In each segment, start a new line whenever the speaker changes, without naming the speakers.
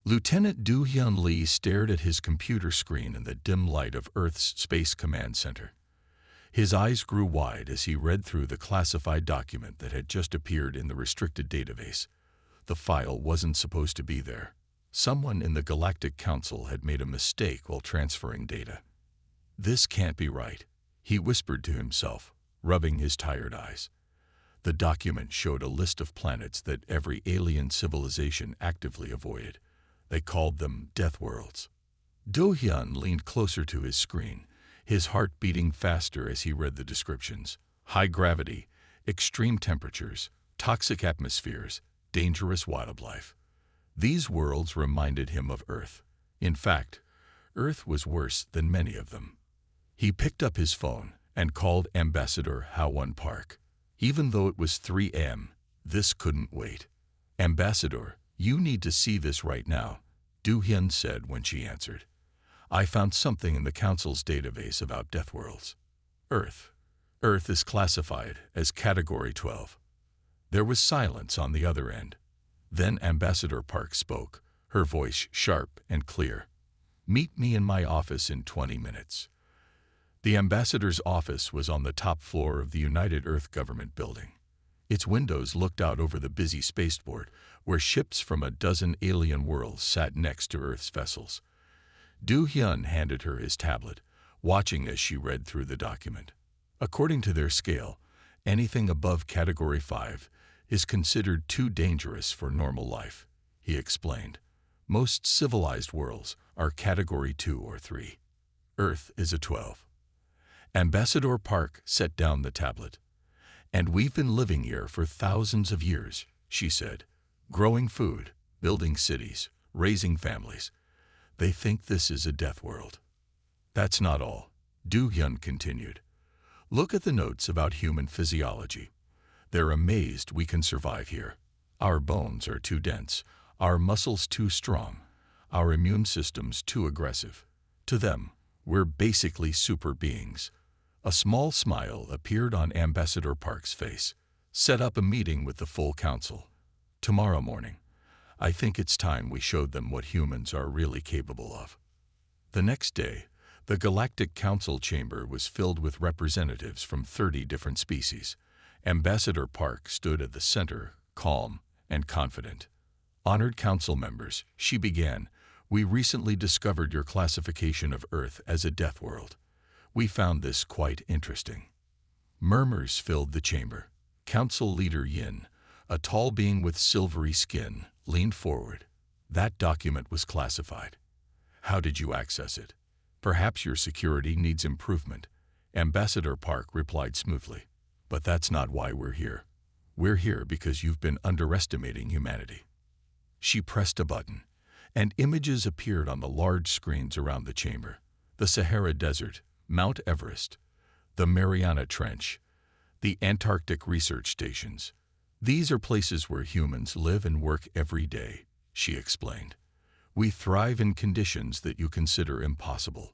Lieutenant Du-Hyun Lee stared at his computer screen in the dim light of Earth's Space Command Center. His eyes grew wide as he read through the classified document that had just appeared in the restricted database. The file wasn't supposed to be there. Someone in the Galactic Council had made a mistake while transferring data. This can't be right, he whispered to himself, rubbing his tired eyes. The document showed a list of planets that every alien civilization actively avoided. They called them Deathworlds. Do-Hyun leaned closer to his screen, his heart beating faster as he read the descriptions. High gravity, extreme temperatures, toxic atmospheres, dangerous wildlife. These worlds reminded him of Earth. In fact, Earth was worse than many of them. He picked up his phone and called Ambassador Ha-Won Park. Even though it was 3 a.m., this couldn't wait. "Ambassador, you need to see this right now," Do-Hyun said when she answered. "I found something in the Council's database about Deathworlds. Earth is classified as Category 12. There was silence on the other end. Then Ambassador Park spoke, her voice sharp and clear. "Meet me in my office in 20 minutes. The ambassador's office was on the top floor of the United Earth Government building. Its windows looked out over the busy spaceport, where ships from a dozen alien worlds sat next to Earth's vessels. Do-Hyun handed her his tablet, watching as she read through the document. According to their scale, anything above Category 5 is considered too dangerous for normal life, he explained. Most civilized worlds are Category 2 or 3. Earth is a 12. Ambassador Park set down the tablet. "And we've been living here for thousands of years," she said, "growing food, building cities, raising families. They think this is a death world." "That's not all," Do-Hyun continued. "Look at the notes about human physiology. They're amazed we can survive here. Our bones are too dense, our muscles too strong, our immune systems too aggressive. To them, we're basically super beings." A small smile appeared on Ambassador Park's face. "Set up a meeting with the full council. Tomorrow morning. I think it's time we showed them what humans are really capable of." The next day, the Galactic Council chamber was filled with representatives from 30 different species. Ambassador Park stood at the center, calm and confident. "Honored council members," she began, "we recently discovered your classification of Earth as a death world. We found this quite interesting." Murmurs filled the chamber. Council leader Yin, a tall being with silvery skin, leaned forward. "That document was classified. How did you access it? Perhaps your security needs improvement," Ambassador Park replied smoothly. "But that's not why we're here. We're here because you've been underestimating humanity." She pressed a button, and images appeared on the large screens around the chamber. The Sahara Desert, Mount Everest, the Mariana Trench, the Antarctic research stations. "These are places where humans live and work every day," she explained. "We thrive in conditions that you consider impossible.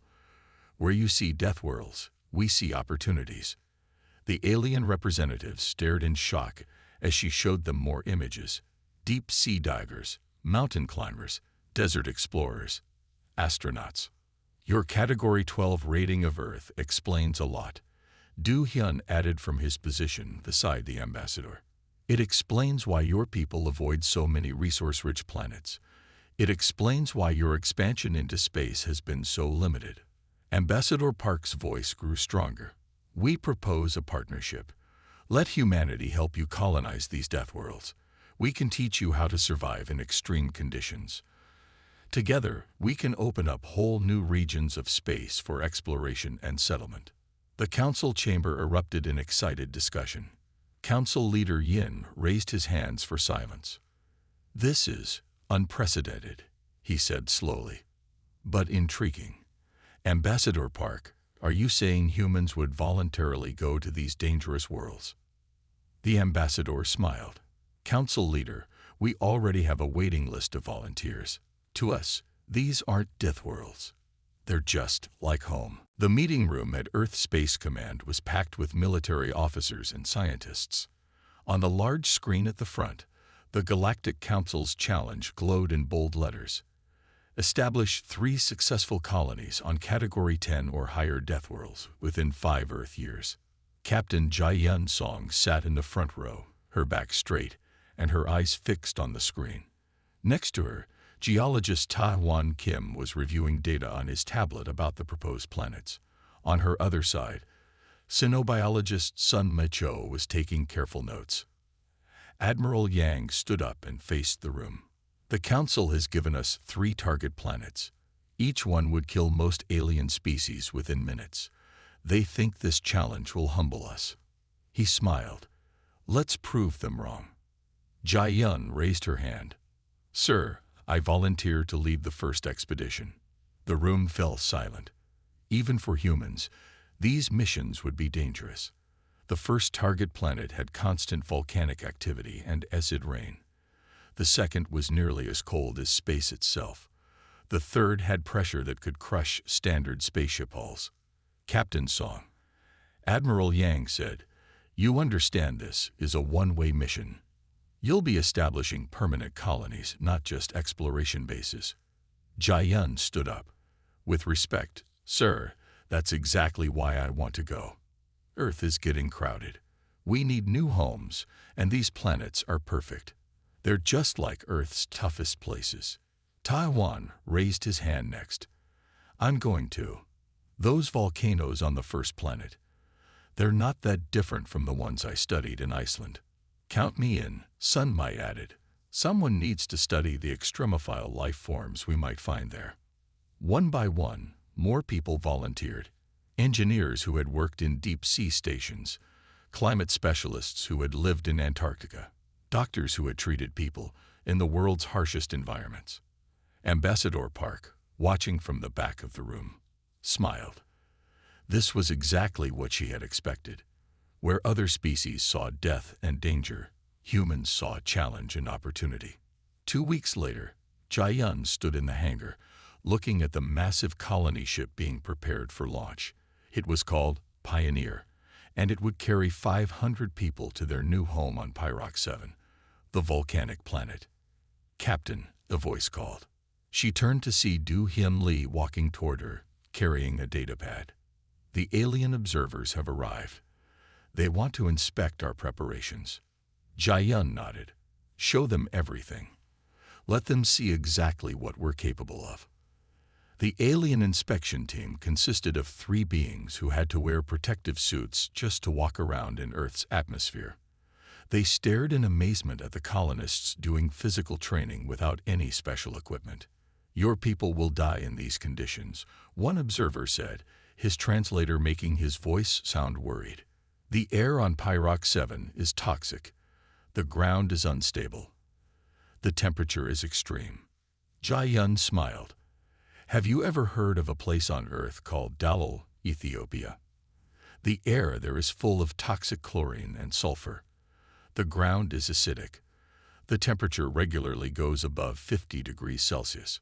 Where you see death worlds, we see opportunities." The alien representatives stared in shock as she showed them more images. Deep sea divers, mountain climbers, desert explorers, astronauts. "Your Category 12 rating of Earth explains a lot," Do-Hyun added from his position beside the ambassador. "It explains why your people avoid so many resource-rich planets. It explains why your expansion into space has been so limited." Ambassador Park's voice grew stronger. "We propose a partnership. Let humanity help you colonize these death worlds. We can teach you how to survive in extreme conditions. Together, we can open up whole new regions of space for exploration and settlement." The council chamber erupted in excited discussion. Council leader Yin raised his hands for silence. "This is unprecedented," he said slowly, "but intriguing. Ambassador Park, are you saying humans would voluntarily go to these dangerous worlds?" The ambassador smiled. "Council leader, we already have a waiting list of volunteers. To us, these aren't death worlds. They're just like home." The meeting room at Earth Space Command was packed with military officers and scientists. On the large screen at the front, the Galactic Council's challenge glowed in bold letters. Establish 3 successful colonies on Category 10 or higher Deathworlds within 5 Earth years. Captain Jai-Yun Song sat in the front row, her back straight, and her eyes fixed on the screen. Next to her, geologist Ta-Hwan Kim was reviewing data on his tablet about the proposed planets. On her other side, Sinobiologist Sun Me-cho was taking careful notes. Admiral Yang stood up and faced the room. The Council has given us 3 target planets. Each one would kill most alien species within minutes. They think this challenge will humble us. He smiled. Let's prove them wrong. Jai-Yun raised her hand. Sir, I volunteer to lead the first expedition. The room fell silent. Even for humans, these missions would be dangerous. The first target planet had constant volcanic activity and acid rain. The second was nearly as cold as space itself. The third had pressure that could crush standard spaceship hulls. Captain Song. Admiral Yang said, "You understand this is a one-way mission. You'll be establishing permanent colonies, not just exploration bases." Jai-Yun stood up. With respect, sir, that's exactly why I want to go. Earth is getting crowded. We need new homes, and these planets are perfect. They're just like Earth's toughest places. Taiwan raised his hand next. I'm going to. Those volcanoes on the first planet, they're not that different from the ones I studied in Iceland. Count me in, Sun Mi added. Someone needs to study the extremophile life forms we might find there. One by one, more people volunteered. Engineers who had worked in deep-sea stations, climate specialists who had lived in Antarctica, doctors who had treated people in the world's harshest environments. Ambassador Park, watching from the back of the room, smiled. This was exactly what she had expected. Where other species saw death and danger, humans saw challenge and opportunity. 2 weeks later, Jai-Yun stood in the hangar, looking at the massive colony ship being prepared for launch. It was called Pioneer, and it would carry 500 people to their new home on Pyrox 7, the volcanic planet. Captain, a voice called. She turned to see Do-Hyun Lee walking toward her, carrying a datapad. The alien observers have arrived. They want to inspect our preparations. Jai-Yun nodded. Show them everything. Let them see exactly what we're capable of. The alien inspection team consisted of 3 beings who had to wear protective suits just to walk around in Earth's atmosphere. They stared in amazement at the colonists doing physical training without any special equipment. Your people will die in these conditions, one observer said, his translator making his voice sound worried. The air on Pyrox 7 is toxic. The ground is unstable. The temperature is extreme. Jai-Yun smiled. Have you ever heard of a place on Earth called Dalal, Ethiopia? The air there is full of toxic chlorine and sulfur. The ground is acidic. The temperature regularly goes above 50 degrees Celsius.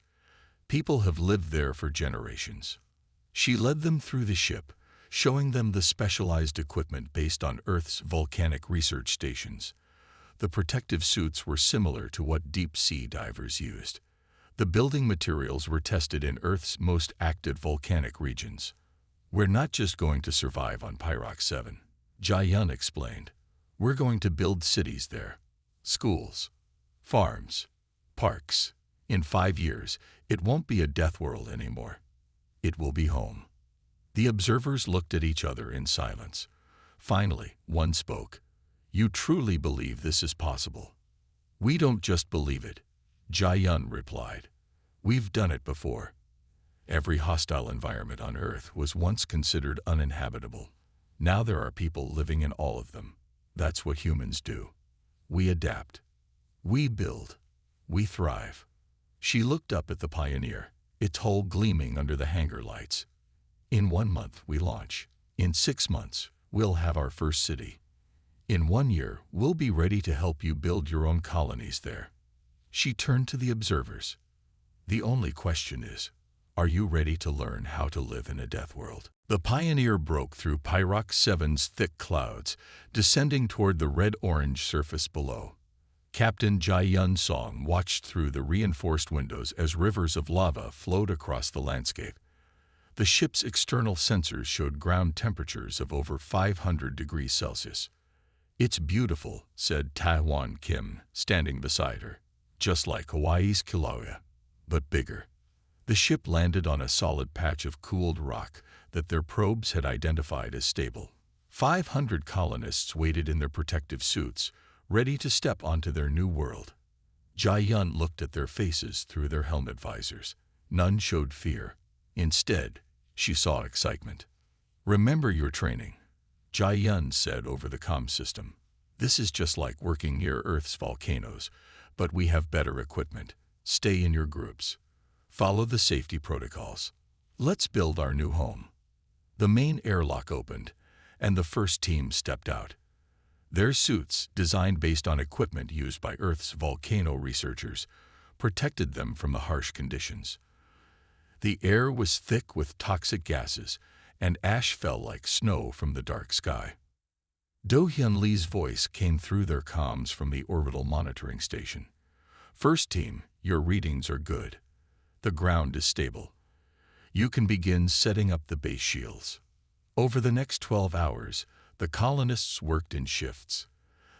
People have lived there for generations. She led them through the ship, showing them the specialized equipment based on Earth's volcanic research stations. The protective suits were similar to what deep-sea divers used. The building materials were tested in Earth's most active volcanic regions. We're not just going to survive on Pyrox 7, Jai-Yun explained. We're going to build cities there. Schools, farms, parks. In 5 years, it won't be a death world anymore. It will be home. The observers looked at each other in silence. Finally, one spoke. You truly believe this is possible? We don't just believe it, Jai-Yun replied. We've done it before. Every hostile environment on Earth was once considered uninhabitable. Now there are people living in all of them. That's what humans do. We adapt. We build. We thrive. She looked up at the Pioneer, its hull gleaming under the hangar lights. In 1 month, we launch. In 6 months, we'll have our first city. In 1 year, we'll be ready to help you build your own colonies there. She turned to the observers. The only question is, are you ready to learn how to live in a death world? The Pioneer broke through Pyrox 7's thick clouds, descending toward the red-orange surface below. Captain Jai Yun Song watched through the reinforced windows as rivers of lava flowed across the landscape. The ship's external sensors showed ground temperatures of over 500 degrees Celsius. "It's beautiful," said Taiwan Kim, standing beside her. "Just like Hawaii's Kilauea, but bigger." The ship landed on a solid patch of cooled rock that their probes had identified as stable. 500 colonists waited in their protective suits, ready to step onto their new world. Jai Yun looked at their faces through their helmet visors. None showed fear. Instead, she saw excitement. "Remember your training," Jai Yun said over the comm system. "This is just like working near Earth's volcanoes, but we have better equipment. Stay in your groups. Follow the safety protocols. Let's build our new home." The main airlock opened, and the first team stepped out. Their suits, designed based on equipment used by Earth's volcano researchers, protected them from the harsh conditions. The air was thick with toxic gases, and ash fell like snow from the dark sky. Do-hyun Lee's voice came through their comms from the orbital monitoring station. "First team, your readings are good. The ground is stable. You can begin setting up the base shields." Over the next 12 hours, the colonists worked in shifts.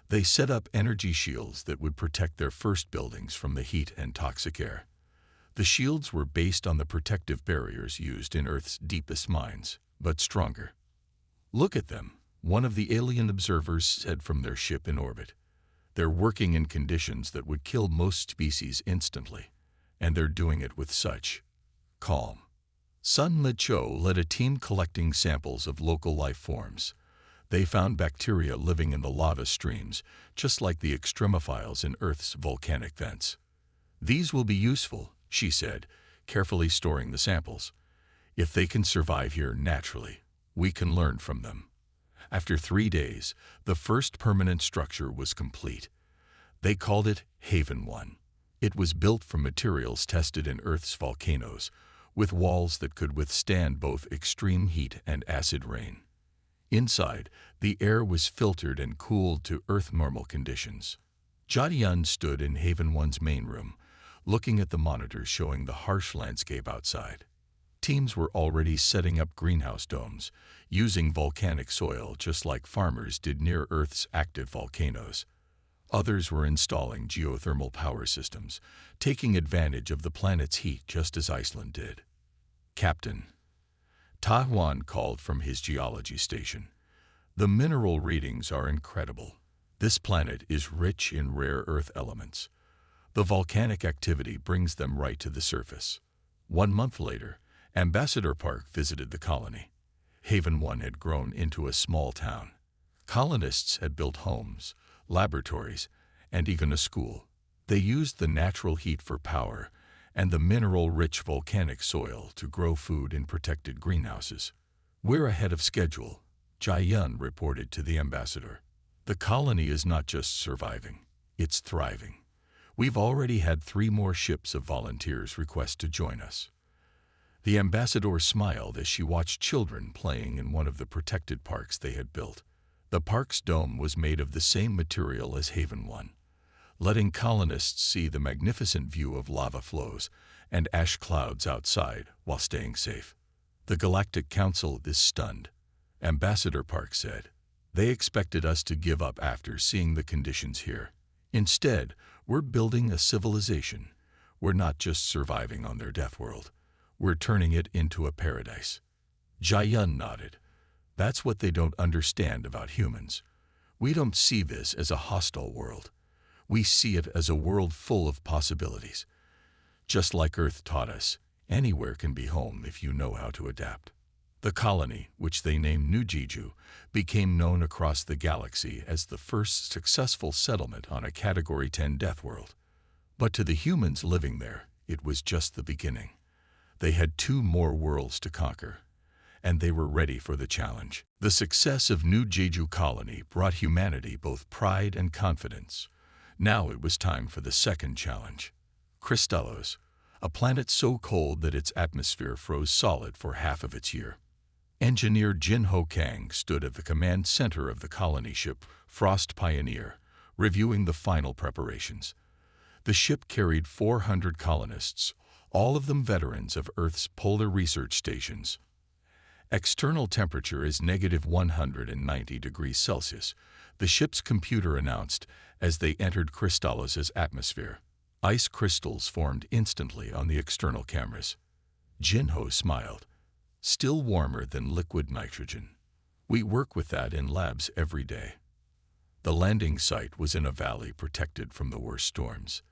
They set up energy shields that would protect their first buildings from the heat and toxic air. The shields were based on the protective barriers used in Earth's deepest mines, but stronger. "Look at them," one of the alien observers said from their ship in orbit. "They're working in conditions that would kill most species instantly, and they're doing it with such calm." Sun Le-cho led a team collecting samples of local life forms. They found bacteria living in the lava streams, just like the extremophiles in Earth's volcanic vents. "These will be useful," she said, carefully storing the samples. "If they can survive here naturally, we can learn from them." After 3 days, the first permanent structure was complete. They called it Haven 1. It was built from materials tested in Earth's volcanoes, with walls that could withstand both extreme heat and acid rain. Inside, the air was filtered and cooled to Earth normal conditions. Jadian stood in Haven 1's main room, looking at the monitors showing the harsh landscape outside. Teams were already setting up greenhouse domes, using volcanic soil just like farmers did near Earth's active volcanoes. Others were installing geothermal power systems, taking advantage of the planet's heat just as Iceland did. "Captain," Taiwan called from his geology station, "the mineral readings are incredible. This planet is rich in rare Earth elements. The volcanic activity brings them right to the surface." 1 month later, Ambassador Park visited the colony. Haven 1 had grown into a small town. Colonists had built homes, laboratories, and even a school. They used the natural heat for power and the mineral-rich volcanic soil to grow food in protected greenhouses. "We're ahead of schedule," Jai Yun reported to the ambassador. "The colony is not just surviving, it's thriving. We've already had 3 more ships of volunteers request to join us." The ambassador smiled as she watched children playing in one of the protected parks they had built. The park's dome was made of the same material as Haven 1, letting colonists see the magnificent view of lava flows and ash clouds outside while staying safe. "The Galactic Council is stunned," Ambassador Park said. "They expected us to give up after seeing the conditions here. Instead, we're building a civilization. We're not just surviving on their Deathworld. We're turning it into a paradise." Jai Yun nodded. "That's what they don't understand about humans. We don't see this as a hostile world. We see it as a world full of possibilities. Just like Earth taught us, anywhere can be home if you know how to adapt." The colony, which they named New Jeju, became known across the galaxy as the first successful settlement on a Category 10 Deathworld. But to the humans living there, it was just the beginning. They had 2 more worlds to conquer, and they were ready for the challenge. The success of New Jeju colony brought humanity both pride and confidence. Now it was time for the second challenge. Crystallos, a planet so cold that its atmosphere froze solid for half of its year. Engineer Jin Ho Kang stood at the command center of the colony ship Frost Pioneer, reviewing the final preparations. The ship carried 400 colonists, all of them veterans of Earth's polar research stations. External temperature is -190 degrees Celsius, the ship's computer announced as they entered Crystallis's atmosphere. Ice crystals formed instantly on the external cameras. Jinho smiled. Still warmer than liquid nitrogen. We work with that in labs every day. The landing site was in a valley protected from the worst storms.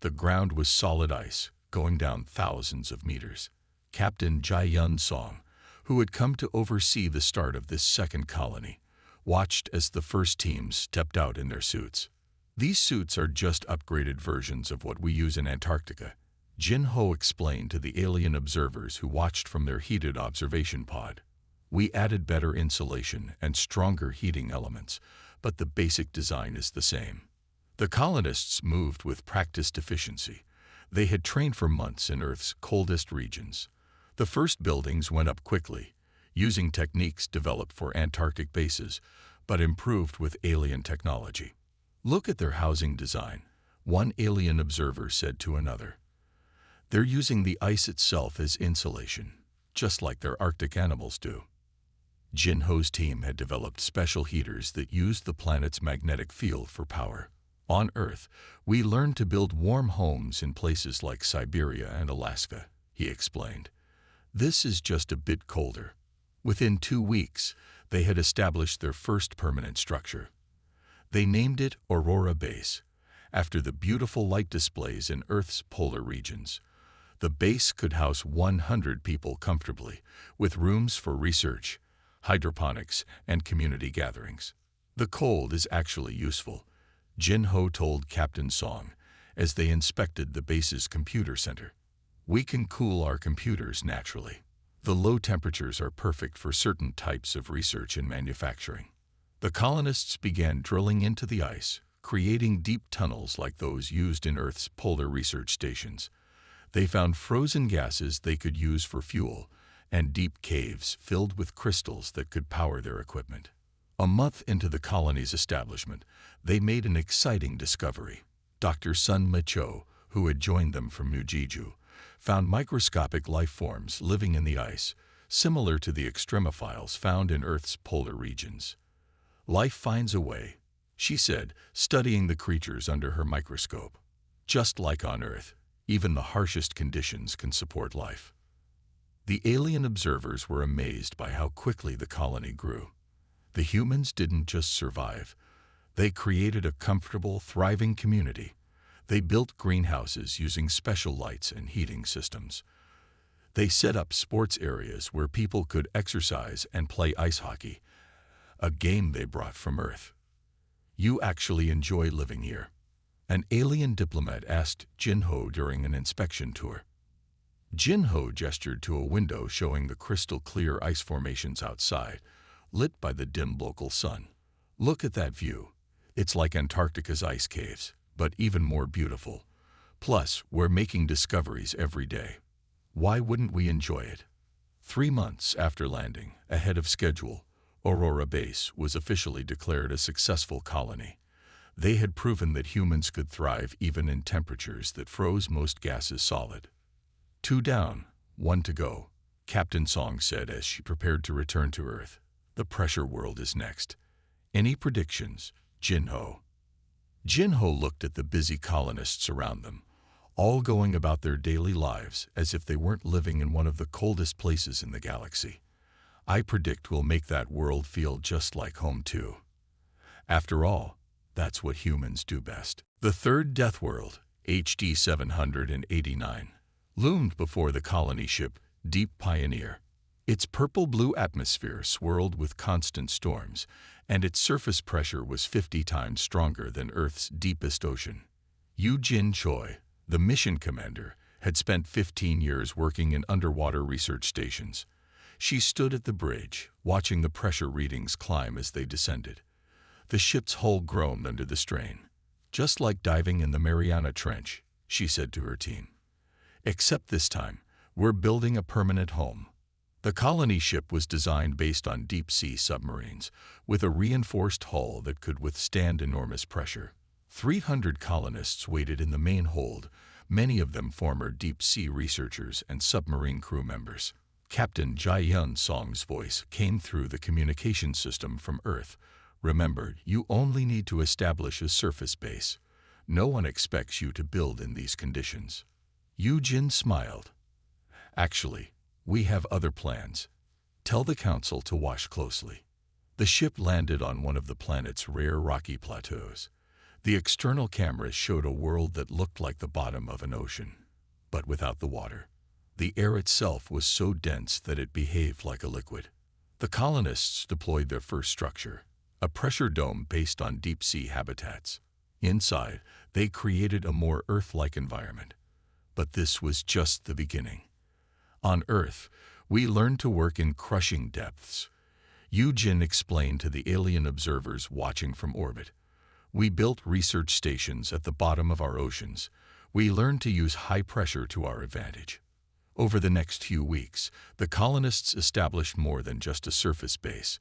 The ground was solid ice, going down thousands of meters. Captain Jai-Yun Song, who had come to oversee the start of this second colony, watched as the first teams stepped out in their suits. These suits are just upgraded versions of what we use in Antarctica, Jinho explained to the alien observers who watched from their heated observation pod. We added better insulation and stronger heating elements, but the basic design is the same. The colonists moved with practiced efficiency. They had trained for months in Earth's coldest regions. The first buildings went up quickly, using techniques developed for Antarctic bases, but improved with alien technology. Look at their housing design, one alien observer said to another. They're using the ice itself as insulation, just like their Arctic animals do. Jinho's team had developed special heaters that used the planet's magnetic field for power. On Earth, we learned to build warm homes in places like Siberia and Alaska, he explained. This is just a bit colder. Within 2 weeks, they had established their first permanent structure. They named it Aurora Base, after the beautiful light displays in Earth's polar regions. The base could house 100 people comfortably, with rooms for research, hydroponics, and community gatherings. The cold is actually useful, Jinho told Captain Song as they inspected the base's computer center. We can cool our computers naturally. The low temperatures are perfect for certain types of research and manufacturing. The colonists began drilling into the ice, creating deep tunnels like those used in Earth's polar research stations. They found frozen gases they could use for fuel and deep caves filled with crystals that could power their equipment. A month into the colony's establishment, they made an exciting discovery. Dr. Sun Micho, who had joined them from Mujiju, found microscopic life forms living in the ice, similar to the extremophiles found in Earth's polar regions. Life finds a way, she said, studying the creatures under her microscope. Just like on Earth, even the harshest conditions can support life. The alien observers were amazed by how quickly the colony grew. The humans didn't just survive. They created a comfortable, thriving community. They built greenhouses using special lights and heating systems. They set up sports areas where people could exercise and play ice hockey, a game they brought from Earth. You actually enjoy living here? An alien diplomat asked Jinho during an inspection tour. Jinho gestured to a window showing the crystal-clear ice formations outside, lit by the dim local sun. Look at that view. It's like Antarctica's ice caves, but even more beautiful. Plus, we're making discoveries every day. Why wouldn't we enjoy it? 3 months after landing, ahead of schedule, Aurora Base was officially declared a successful colony. They had proven that humans could thrive even in temperatures that froze most gases solid. 2 down, 1 to go, Captain Song said as she prepared to return to Earth. The pressure world is next. Any predictions, Jinho? Jinho looked at the busy colonists around them, all going about their daily lives as if they weren't living in one of the coldest places in the galaxy. I predict we'll make that world feel just like home too. After all, that's what humans do best. The third Deathworld, HD 789, loomed before the colony ship Deep Pioneer. Its purple-blue atmosphere swirled with constant storms, and its surface pressure was 50 times stronger than Earth's deepest ocean. Yu Jin Choi, the mission commander, had spent 15 years working in underwater research stations. She stood at the bridge, watching the pressure readings climb as they descended. The ship's hull groaned under the strain. Just like diving in the Mariana Trench, she said to her team. Except this time, we're building a permanent home. The colony ship was designed based on deep-sea submarines, with a reinforced hull that could withstand enormous pressure. 300 colonists waited in the main hold, many of them former deep-sea researchers and submarine crew members. Captain Jai-Yun Song's voice came through the communication system from Earth. "Remember, you only need to establish a surface base. No one expects you to build in these conditions." Yu Jin smiled. "Actually, we have other plans. Tell the council to watch closely." The ship landed on one of the planet's rare rocky plateaus. The external cameras showed a world that looked like the bottom of an ocean, but without the water. The air itself was so dense that it behaved like a liquid. The colonists deployed their first structure, a pressure dome based on deep-sea habitats. Inside, they created a more Earth-like environment. But this was just the beginning. On Earth, we learned to work in crushing depths. Yu Jin explained to the alien observers watching from orbit. "We built research stations at the bottom of our oceans. We learned to use high pressure to our advantage." Over the next few weeks, the colonists established more than just a surface base.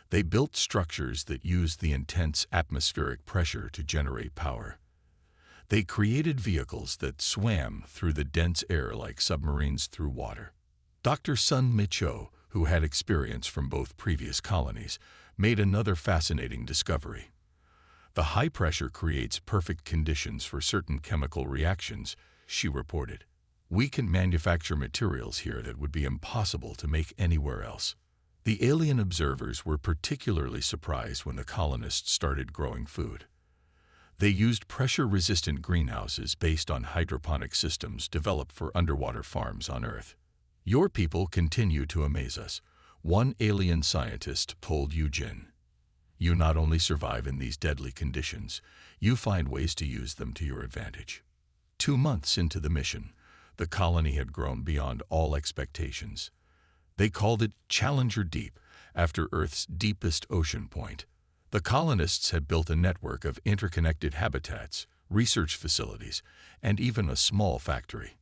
They built structures that used the intense atmospheric pressure to generate power. They created vehicles that swam through the dense air like submarines through water. Dr. Sun Micho, who had experience from both previous colonies, made another fascinating discovery. "The high pressure creates perfect conditions for certain chemical reactions," she reported. "We can manufacture materials here that would be impossible to make anywhere else." The alien observers were particularly surprised when the colonists started growing food. They used pressure-resistant greenhouses based on hydroponic systems developed for underwater farms on Earth. "Your people continue to amaze us," one alien scientist told Yu Jin. "You not only survive in these deadly conditions, you find ways to use them to your advantage." 2 months into the mission, the colony had grown beyond all expectations. They called it Challenger Deep, after Earth's deepest ocean point. The colonists had built a network of interconnected habitats, research facilities, and even a small factory.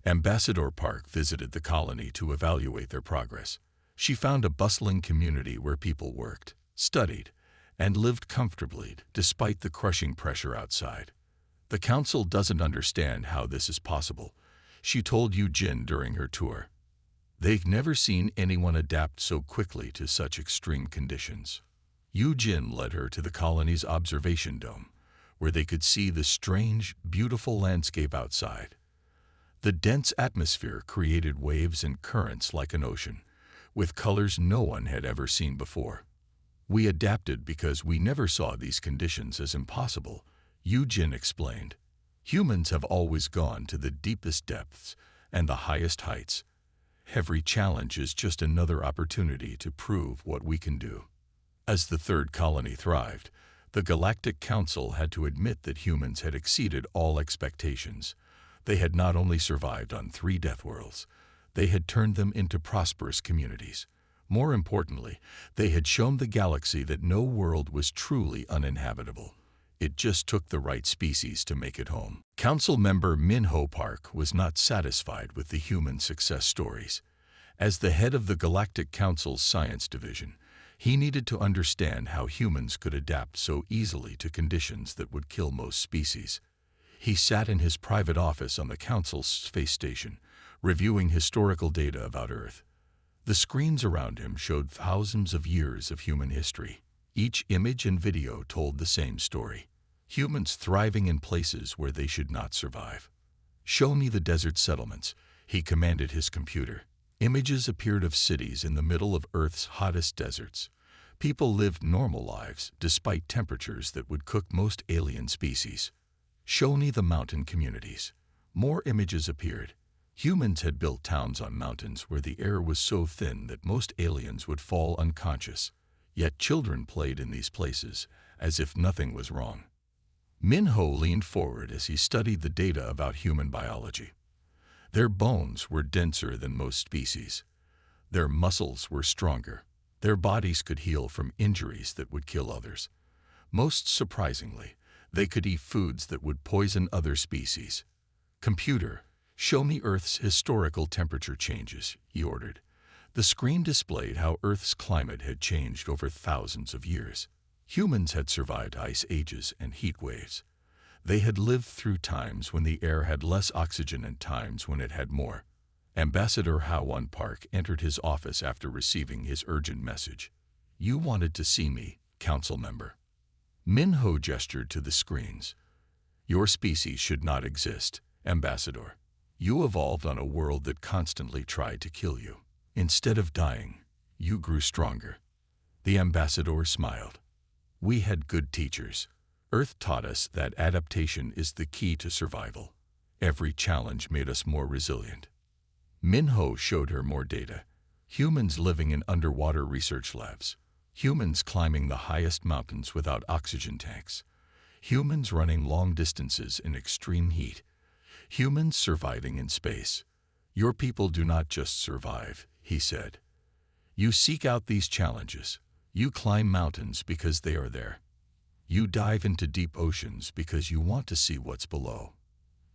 Ambassador Park visited the colony to evaluate their progress. She found a bustling community where people worked, studied, and lived comfortably despite the crushing pressure outside. "The council doesn't understand how this is possible," she told Yu Jin during her tour. "They've never seen anyone adapt so quickly to such extreme conditions." Yu Jin led her to the colony's observation dome, where they could see the strange, beautiful landscape outside. The dense atmosphere created waves and currents like an ocean, with colors no one had ever seen before. "We adapted because we never saw these conditions as impossible," Yu Jin explained. "Humans have always gone to the deepest depths and the highest heights. Every challenge is just another opportunity to prove what we can do." As the third colony thrived, the Galactic Council had to admit that humans had exceeded all expectations. They had not only survived on 3 Deathworlds, they had turned them into prosperous communities. More importantly, they had shown the galaxy that no world was truly uninhabitable. It just took the right species to make it home. Council member Min-Ho Park was not satisfied with the human success stories. As the head of the Galactic Council's Science Division, he needed to understand how humans could adapt so easily to conditions that would kill most species. He sat in his private office on the Council's space station, reviewing historical data about Earth. The screens around him showed thousands of years of human history. Each image and video told the same story. Humans thriving in places where they should not survive. "Show me the desert settlements," he commanded his computer. Images appeared of cities in the middle of Earth's hottest deserts. People lived normal lives despite temperatures that would cook most alien species. "Show me the mountain communities." More images appeared. Humans had built towns on mountains where the air was so thin that most aliens would fall unconscious. Yet children played in these places, as if nothing was wrong. Min-Ho leaned forward as he studied the data about human biology. Their bones were denser than most species. Their muscles were stronger. Their bodies could heal from injuries that would kill others. Most surprisingly, they could eat foods that would poison other species. "Computer, show me Earth's historical temperature changes," he ordered. The screen displayed how Earth's climate had changed over thousands of years. Humans had survived ice ages and heat waves. They had lived through times when the air had less oxygen and times when it had more. Ambassador HFY Park entered his office after receiving his urgent message. "You wanted to see me, council member." Minho gestured to the screens. "Your species should not exist, Ambassador. You evolved on a world that constantly tried to kill you. Instead of dying, you grew stronger." The ambassador smiled. "We had good teachers. Earth taught us that adaptation is the key to survival. Every challenge made us more resilient." Minho showed her more data. Humans living in underwater research labs. Humans climbing the highest mountains without oxygen tanks. Humans running long distances in extreme heat. Humans surviving in space. "Your people do not just survive," he said. "You seek out these challenges. You climb mountains because they are there. You dive into deep oceans because you want to see what's below.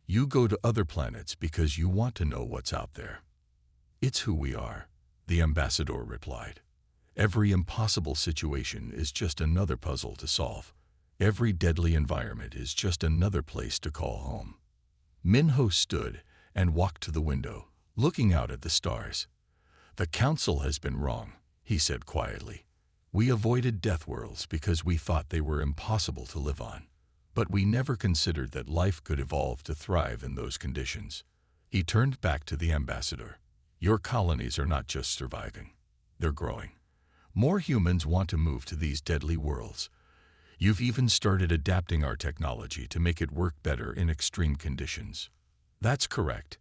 You go to other planets because you want to know what's out there." "It's who we are," the ambassador replied. "Every impossible situation is just another puzzle to solve. Every deadly environment is just another place to call home." Minho stood and walked to the window, looking out at the stars. "The council has been wrong," he said quietly. "We avoided Deathworlds because we thought they were impossible to live on. But we never considered that life could evolve to thrive in those conditions." He turned back to the ambassador. "Your colonies are not just surviving. They're growing. More humans want to move to these deadly worlds. You've even started adapting our technology to make it work better in extreme conditions." "That's correct,"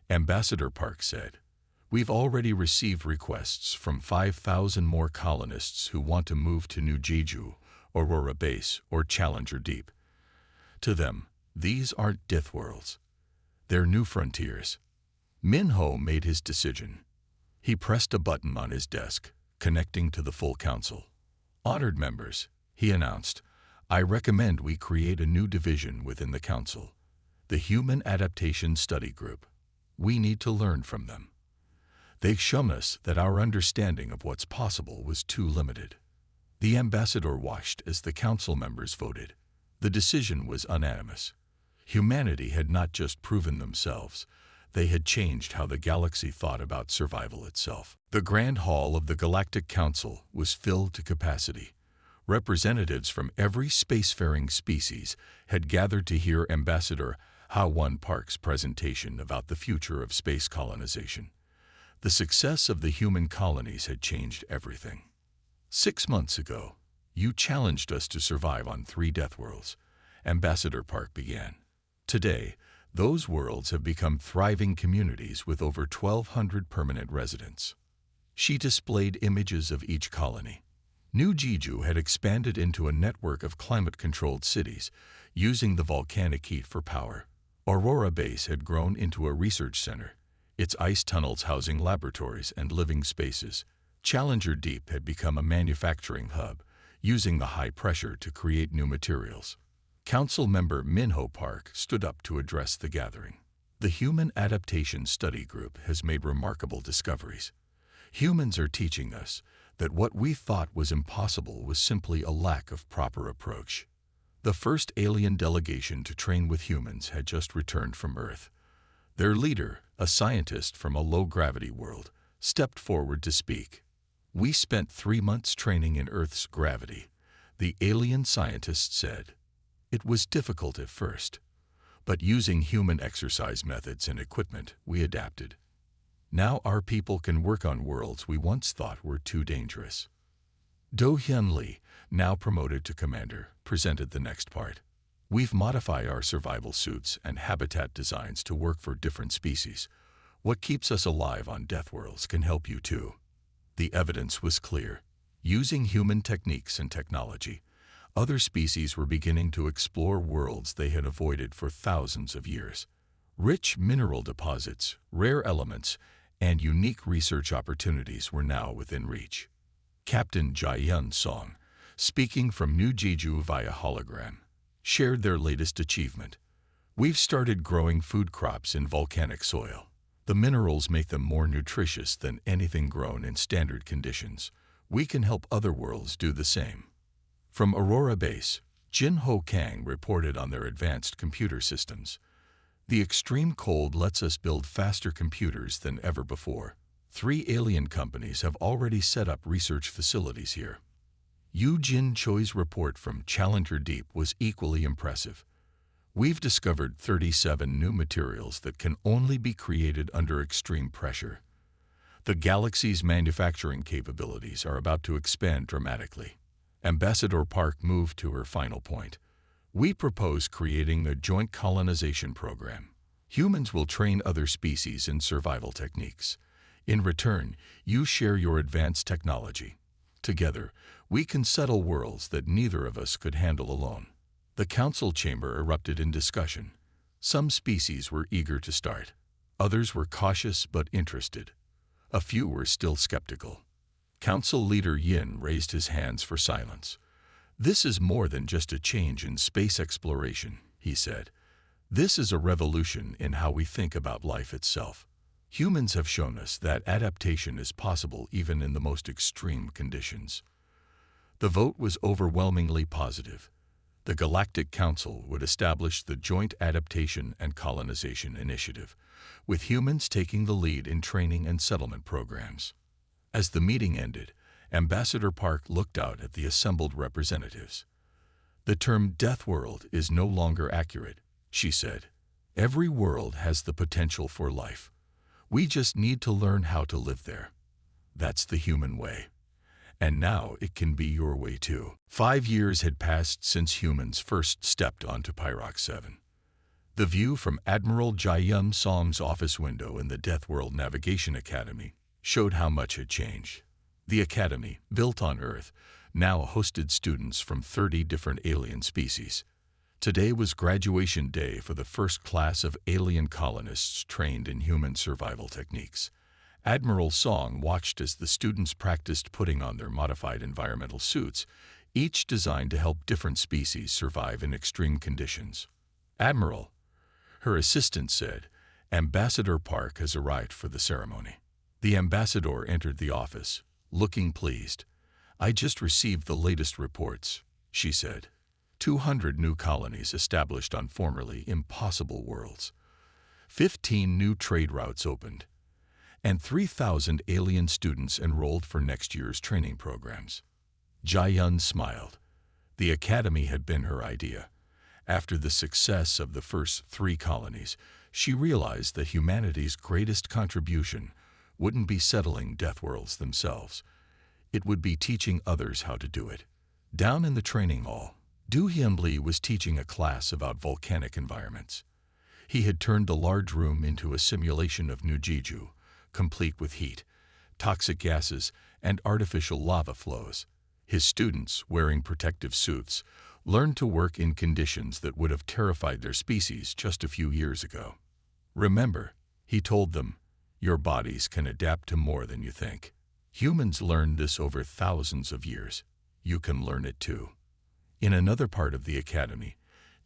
Ambassador Park said. "We've already received requests from 5,000 more colonists who want to move to New Jeju, Aurora Base, or Challenger Deep. To them, these aren't Deathworlds. They're new frontiers." Minho made his decision. He pressed a button on his desk, connecting to the full council. "Honored members," he announced, "I recommend we create a new division within the council, the Human Adaptation Study Group. We need to learn from them. They've shown us that our understanding of what's possible was too limited." The ambassador watched as the council members voted. The decision was unanimous. Humanity had not just proven themselves, they had changed how the galaxy thought about survival itself. The Grand Hall of the Galactic Council was filled to capacity. Representatives from every spacefaring species had gathered to hear Ambassador HFY Park's presentation about the future of space colonization. The success of the human colonies had changed everything. "6 months ago, you challenged us to survive on 3 Deathworlds," Ambassador Park began. "Today, those worlds have become thriving communities with over 1,200 permanent residents." She displayed images of each colony. New Jeju had expanded into a network of climate-controlled cities, using the volcanic heat for power. Aurora Base had grown into a research center, its ice tunnels housing laboratories and living spaces. Challenger Deep had become a manufacturing hub, using the high pressure to create new materials. Council member Minho Park stood up to address the gathering. "The Human Adaptation Study Group has made remarkable discoveries. Humans are teaching us that what we thought was impossible was simply a lack of proper approach." The first alien delegation to train with humans had just returned from Earth. Their leader, a scientist from a low-gravity world, stepped forward to speak. "We spent 3 months training in Earth's gravity," the alien scientist said. "It was difficult at first, but using human exercise methods and equipment, we adapted. Now our people can work on worlds we once thought were too dangerous." Do Hyun Lee, now promoted to commander, presented the next part. "We've modified our survival suits and habitat designs to work for different species. What keeps us alive on Deathworlds can help you too." The evidence was clear. Using human techniques and technology, other species were beginning to explore worlds they had avoided for thousands of years. Rich mineral deposits, rare elements, and unique research opportunities were now within reach. Captain Jae-Yun Song, speaking from New Jeju via hologram, shared their latest achievement. "We've started growing food crops in volcanic soil. The minerals make them more nutritious than anything grown in standard conditions. We can help other worlds do the same." From Aurora Base, Jin Ho Kang reported on their advanced computer systems. The extreme cold lets us build faster computers than ever before. 3 alien companies have already set up research facilities here. Yu Jin Choi's report from Challenger Deep was equally impressive. We've discovered 37 new materials that can only be created under extreme pressure. The galaxy's manufacturing capabilities are about to expand dramatically. Ambassador Park moved to her final point. We propose creating a joint colonization program. Humans will train other species in survival techniques. In return, you share your advanced technology. Together, we can settle worlds that neither of us could handle alone. The council chamber erupted in discussion. Some species were eager to start. Others were cautious but interested. A few were still skeptical. Council leader Yin raised his hands for silence. This is more than just a change in space exploration, he said. This is a revolution in how we think about life itself. Humans have shown us that adaptation is possible even in the most extreme conditions. The vote was overwhelmingly positive. The Galactic Council would establish the Joint Adaptation and Colonization Initiative, with humans taking the lead in training and settlement programs. As the meeting ended, Ambassador Park looked out at the assembled representatives. The term Deathworld is no longer accurate, she said. Every world has the potential for life. We just need to learn how to live there. That's the human way. And now it can be your way too. 5 years had passed since humans first stepped onto Pyrox 7. The view from Admiral Jayum Song's office window in the Deathworld Navigation Academy showed how much had changed. The academy, built on Earth, now hosted students from 30 different alien species. Today was graduation day for the first class of alien colonists trained in human survival techniques. Admiral Song watched as the students practiced putting on their modified environmental suits, each designed to help different species survive in extreme conditions. Admiral, her assistant said, Ambassador Park has arrived for the ceremony. The ambassador entered the office, looking pleased. I just received the latest reports, she said. 200 new colonies established on formerly impossible worlds. 15 new trade routes opened. And 3,000 alien students enrolled for next year's training programs. Jayun smiled. The academy had been her idea. After the success of the first 3 colonies, she realized that humanity's greatest contribution wouldn't be settling Deathworlds themselves. It would be teaching others how to do it. Down in the training hall, Du Hyunli was teaching a class about volcanic environments. He had turned the large room into a simulation of New Jeju, complete with heat, toxic gases, and artificial lava flows. His students, wearing protective suits, learned to work in conditions that would have terrified their species just a few years ago. Remember, he told them, your bodies can adapt to more than you think. Humans learned this over thousands of years. You can learn it too. In another part of the academy,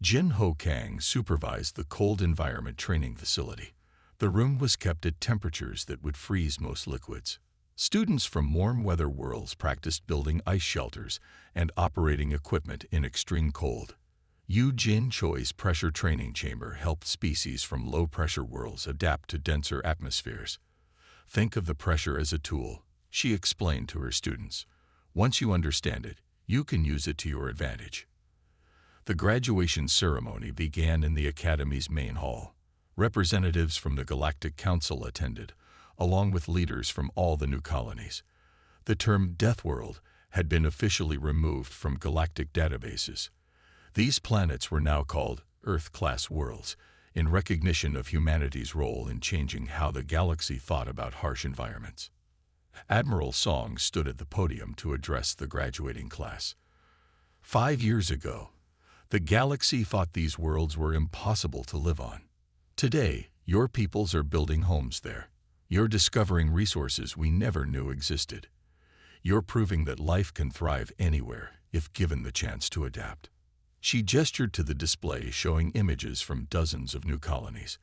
Jin Ho Kang supervised the cold environment training facility. The room was kept at temperatures that would freeze most liquids. Students from warm weather worlds practiced building ice shelters and operating equipment in extreme cold. Yu Jin Choi's pressure training chamber helped species from low-pressure worlds adapt to denser atmospheres. Think of the pressure as a tool, she explained to her students. Once you understand it, you can use it to your advantage. The graduation ceremony began in the Academy's main hall. Representatives from the Galactic Council attended, along with leaders from all the new colonies. The term Deathworld had been officially removed from galactic databases. These planets were now called Earth-class worlds, in recognition of humanity's role in changing how the galaxy thought about harsh environments. Admiral Song stood at the podium to address the graduating class. 5 years ago, the galaxy thought these worlds were impossible to live on. Today, your peoples are building homes there. You're discovering resources we never knew existed. You're proving that life can thrive anywhere if given the chance to adapt. She gestured to the display showing images from dozens of new colonies.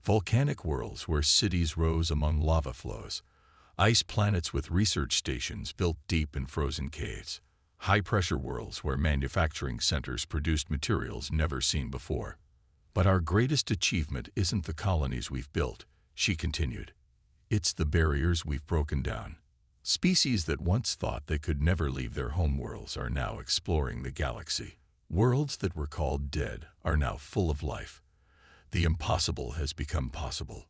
Volcanic worlds where cities rose among lava flows. Ice planets with research stations built deep in frozen caves. high-pressure worlds where manufacturing centers produced materials never seen before. But our greatest achievement isn't the colonies we've built, she continued. It's the barriers we've broken down. Species that once thought they could never leave their homeworlds are now exploring the galaxy. Worlds that were called dead are now full of life. The impossible has become possible.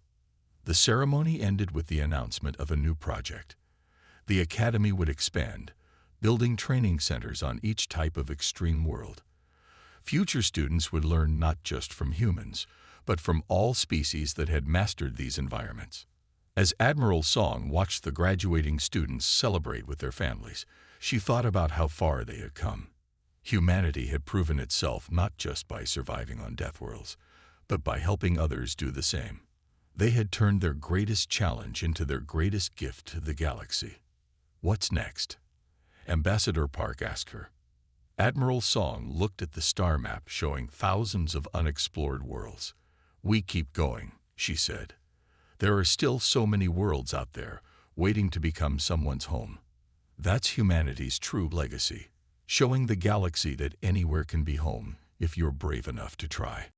The ceremony ended with the announcement of a new project. The Academy would expand, building training centers on each type of extreme world. Future students would learn not just from humans, but from all species that had mastered these environments. As Admiral Song watched the graduating students celebrate with their families, she thought about how far they had come. Humanity had proven itself not just by surviving on Deathworlds, but by helping others do the same. They had turned their greatest challenge into their greatest gift to the galaxy. What's next? Ambassador Park asked her. Admiral Song looked at the star map showing thousands of unexplored worlds. We keep going, she said. There are still so many worlds out there, waiting to become someone's home. That's humanity's true legacy, showing the galaxy that anywhere can be home if you're brave enough to try.